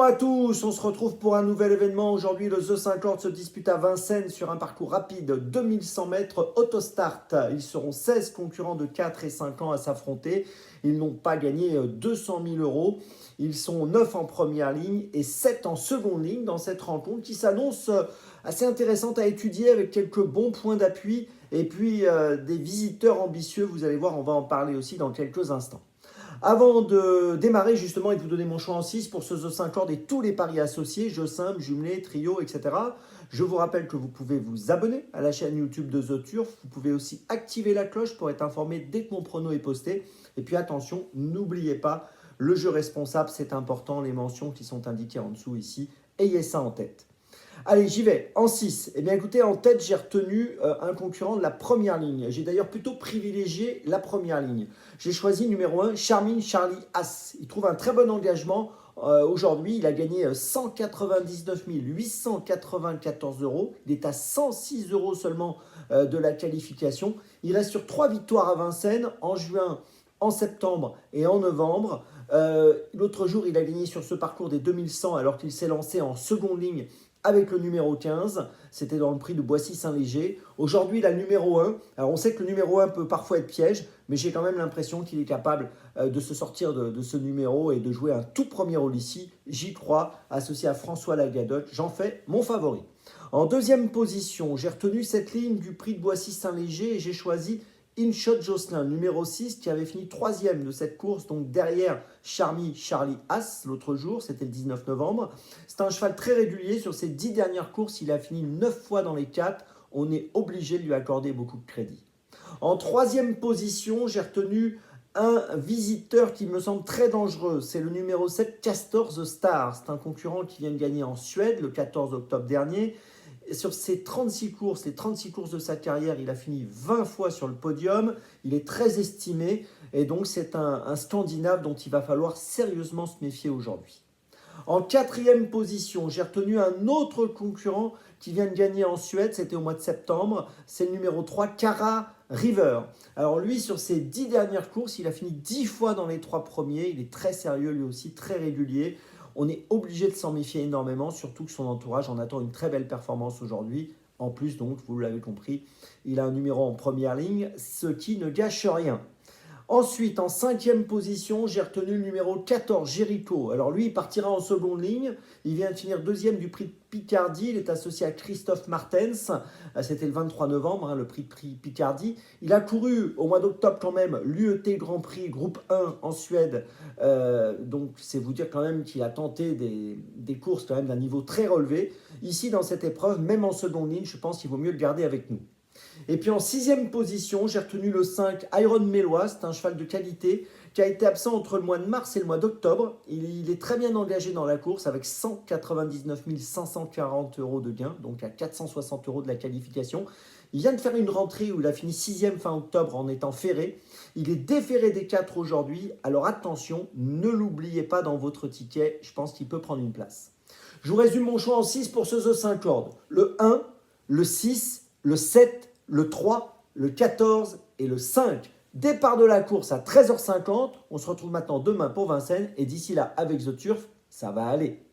Bonjour à tous, on se retrouve pour un nouvel événement. Aujourd'hui, le The 50 se dispute à Vincennes sur un parcours rapide, 2100 mètres autostart. Ils seront 16 concurrents de 4 et 5 ans à s'affronter. Ils n'ont pas gagné 200 000 euros. Ils sont 9 en première ligne et 7 en seconde ligne dans cette rencontre qui s'annonce assez intéressante à étudier avec quelques bons points d'appui et puis des visiteurs ambitieux. Vous allez voir, on va en parler aussi dans quelques instants. Avant de démarrer justement et de vous donner mon choix en 6 pour ce The 50 et tous les paris associés, jeux simples, jumelés, trio, etc. Je vous rappelle que vous pouvez vous abonner à la chaîne YouTube de The Turf. Vous pouvez aussi activer la cloche pour être informé dès que mon prono est posté. Et puis attention, n'oubliez pas, le jeu responsable, c'est important. Les mentions qui sont indiquées en dessous ici, ayez ça en tête. Allez, j'y vais. En 6. Eh bien, écoutez, en tête, j'ai retenu un concurrent de la première ligne. J'ai d'ailleurs plutôt privilégié la première ligne. J'ai choisi numéro 1, Charming Charlie As. Il trouve un très bon engagement. Aujourd'hui, il a gagné 199 894 euros. Il est à 106 euros seulement de la qualification. Il reste sur 3 victoires à Vincennes en juin, en septembre et en novembre. L'autre jour, il a gagné sur ce parcours des 2100 alors qu'il s'est lancé en seconde ligne avec le numéro 15, c'était dans le prix de Boissy-Saint-Léger. Aujourd'hui, il a le numéro 1. Alors, on sait que le numéro 1 peut parfois être piège, mais j'ai quand même l'impression qu'il est capable de se sortir de ce numéro et de jouer un tout premier rôle ici. J'y crois, associé à François Lagadotte. J'en fais mon favori. En deuxième position, j'ai retenu cette ligne du prix de Boissy-Saint-Léger et j'ai choisi InShot Jocelyn, numéro 6, qui avait fini 3e de cette course, donc derrière Charmy Charlie As l'autre jour, c'était le 19 novembre. C'est un cheval très régulier, sur ses 10 dernières courses, il a fini 9 fois dans les 4, on est obligé de lui accorder beaucoup de crédit. En troisième position, j'ai retenu un visiteur qui me semble très dangereux, c'est le numéro 7, Castor The Star. C'est un concurrent qui vient de gagner en Suède le 14 octobre dernier. Et sur ses 36 courses, les 36 courses de sa carrière, il a fini 20 fois sur le podium. Il est très estimé et donc c'est un Scandinave dont il va falloir sérieusement se méfier aujourd'hui. En quatrième position, j'ai retenu un autre concurrent qui vient de gagner en Suède, c'était au mois de septembre, c'est le numéro 3, Cara River. Alors lui, sur ses 10 dernières courses, il a fini 10 fois dans les 3 premiers, il est très sérieux lui aussi, très régulier. On est obligé de s'en méfier énormément, surtout que son entourage en attend une très belle performance aujourd'hui. En plus, donc, vous l'avez compris, il a un numéro en première ligne, ce qui ne gâche rien. Ensuite, en cinquième position, j'ai retenu le numéro 14, Jericho. Alors lui, il partira en seconde ligne. Il vient de finir deuxième du prix de Picardie. Il est associé à Christophe Martens. C'était le 23 novembre, le prix de Picardie. Il a couru au mois d'octobre quand même l'UET Grand Prix Groupe 1 en Suède. Donc c'est vous dire quand même qu'il a tenté des courses quand même d'un niveau très relevé. Ici, dans cette épreuve, même en seconde ligne, je pense qu'il vaut mieux le garder avec nous. Et puis en sixième position, j'ai retenu le 5 Iron Mélois, c'est un cheval de qualité qui a été absent entre le mois de mars et le mois d'octobre. Il est très bien engagé dans la course avec 199 540 euros de gain, donc à 460 euros de la qualification. Il vient de faire une rentrée où il a fini 6e fin octobre en étant ferré. Il est déféré des 4 aujourd'hui, alors attention, ne l'oubliez pas dans votre ticket, je pense qu'il peut prendre une place. Je vous résume mon choix en 6 pour ce The 50. Le 1, le 6, le 7, le 3, le 14 et le 5. Départ de la course à 13h50. On se retrouve maintenant demain pour Vincennes. Et d'ici là, avec The Turf, ça va aller.